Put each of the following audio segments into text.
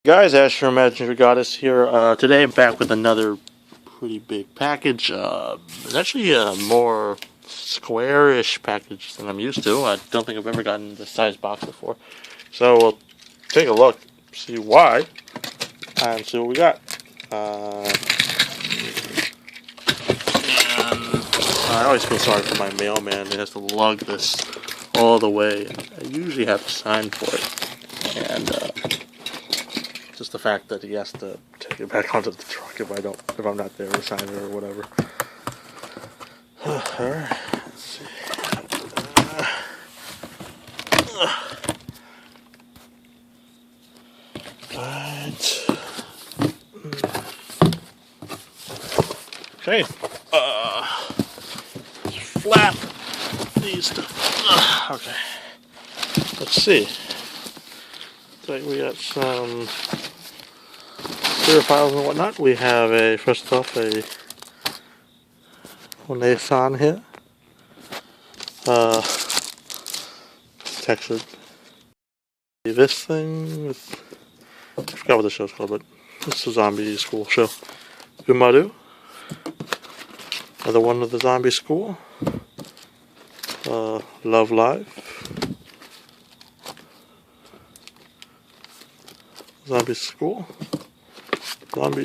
Guys, Ash from Imaginary Goddess here. Today I'm back with another pretty big package. It's actually a more squarish package than I'm used to. I don't think I've ever gotten this size box before. So we'll take a look, see why, and see what we got. And I always feel sorry for my mailman. He has to lug this all the way. I usually have to sign for it. And just the fact that he has to take it back onto the truck if I'm not there to sign it or whatever. Alright, let's see. Okay. Flap these. Okay. Let's see. Like we got some clear files and whatnot. We have first off a One-san here. Textured. This thing with, I forgot what the show's called, but it's a zombie school show. Umaru. Another one of the zombie school. Love Live. Zombie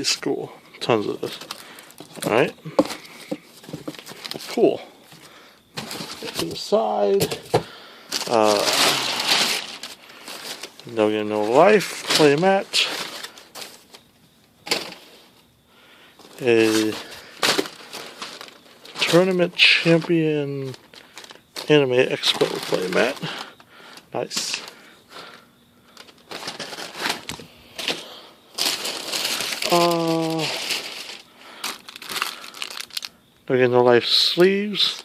school. Tons of this. Alright. Cool. To the side. No Game No Life playmat. A Tournament Champion Anime Expo playmat. Nice. No Game No Life sleeves,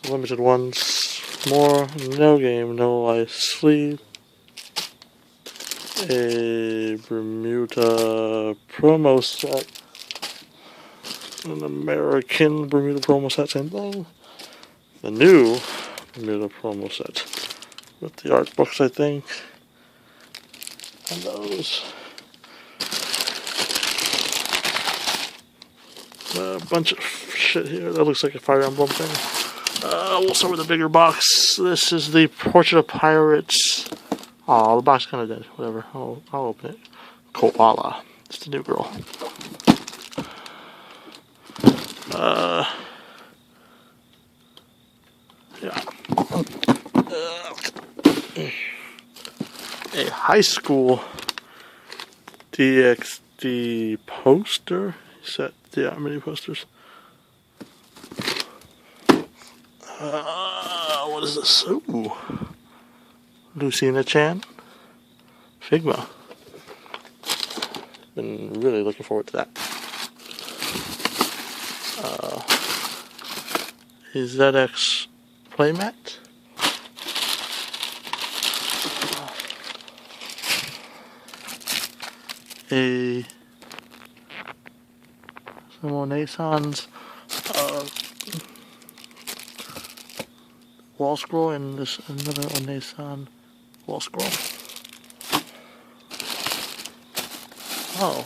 limited ones, more No Game No Life sleeve, a Bermuda promo set, an American Bermuda promo set, same thing, the new Bermuda promo set with the art books, I think, and those. A bunch of shit here. That looks like a Fire Emblem thing. We'll start with the bigger box. This is the Portrait of Pirates. Oh, the box is kind of dead. Whatever. I'll open it. Koala. It's the new girl. Yeah. A high school DxD poster set. Yeah, many posters. What is this? Ooh. Lucina-chan. Figma. Been really looking forward to that. A ZX playmat. A One-san's wall scroll, and this another One-san wall scroll. Oh.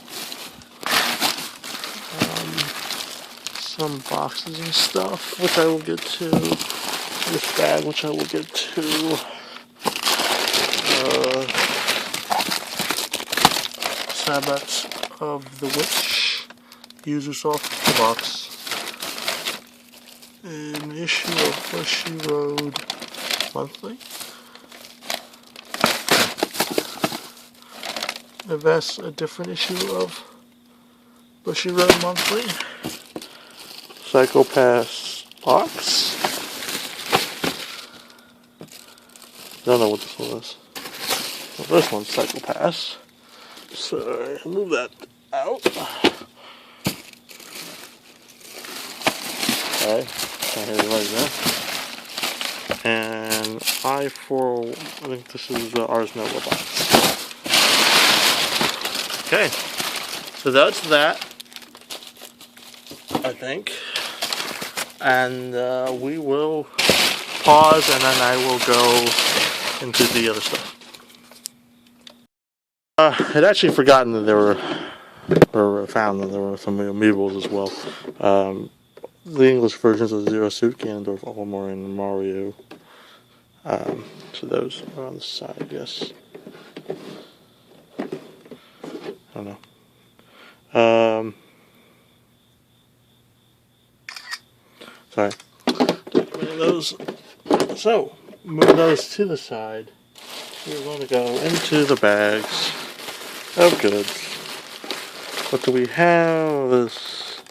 Some boxes and stuff, which I will get to. This bag, which I will get to. Sabbat of the Witch. Usersoft box. An issue of Bushiroad Monthly. A different issue of Bushiroad Monthly. Psycho-Pass box. Don't know what this one is. Well, this one's Psycho-Pass. So move that out. Okay, can't hear anybody there. And I think this is the Ars Nova box. Okay, so that's that, I think. And we will pause, and then I will go into the other stuff. I'd actually forgotten that there were, or found that there were some amiibos as well. The English versions of Zero Suit, Ganondorf, Olimar, and Mario. So those are on the side, I guess. I don't know. Sorry. Take away those. So, move those to the side. We're going to go into the bags of goods. What do we have? This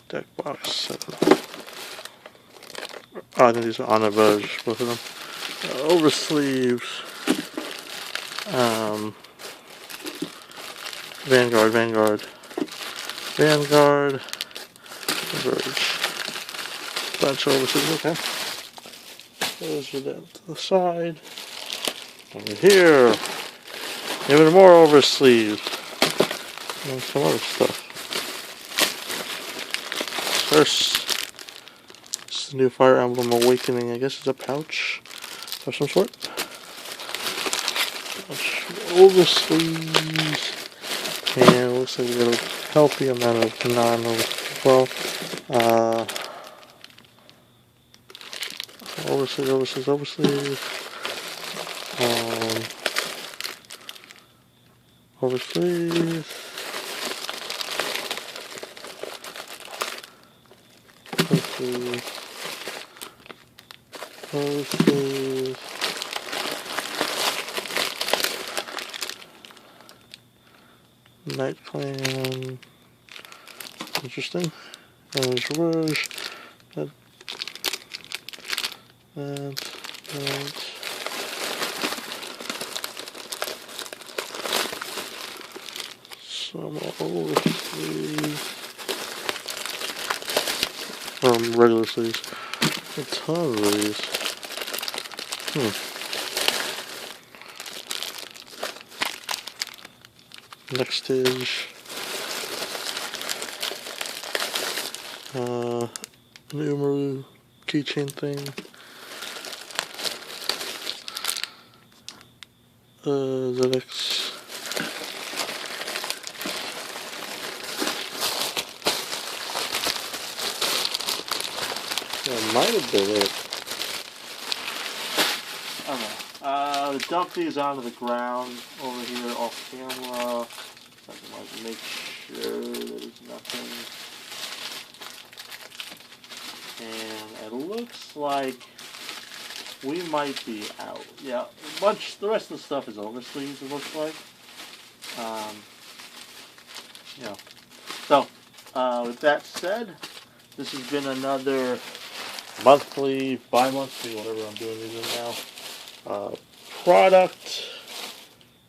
deck box. I don't know. Oh, I think these are on the verge, both of them. Over sleeves. Vanguard. Verge. Bunch of oversleeves, okay. Those are down to the side. Over here. Even more oversleeves. And some other stuff. First, this is the new Fire Emblem Awakening. I guess it's a pouch of some sort. Oversleeves. And it looks like we got a healthy amount of non-oversleeves as well. Oversleeves. Oversleeves. Night Clan. Interesting. There's Rouge. That. Some oversleeves. Regular sleeves. A ton of these. Next is Umaru keychain thing. ZX. That might have been it. I don't know. Dump these onto the ground over here off camera. So I can like make sure there's nothing. And it looks like we might be out. Yeah, the rest of the stuff is oversleeves, it looks like. Yeah. So, with that said, this has been another monthly, bi-monthly, whatever I'm doing these in now. Product,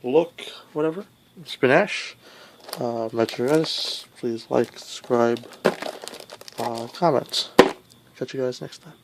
look, whatever. It's been Ash. Metro Edis. Please like, subscribe, comment. Catch you guys next time.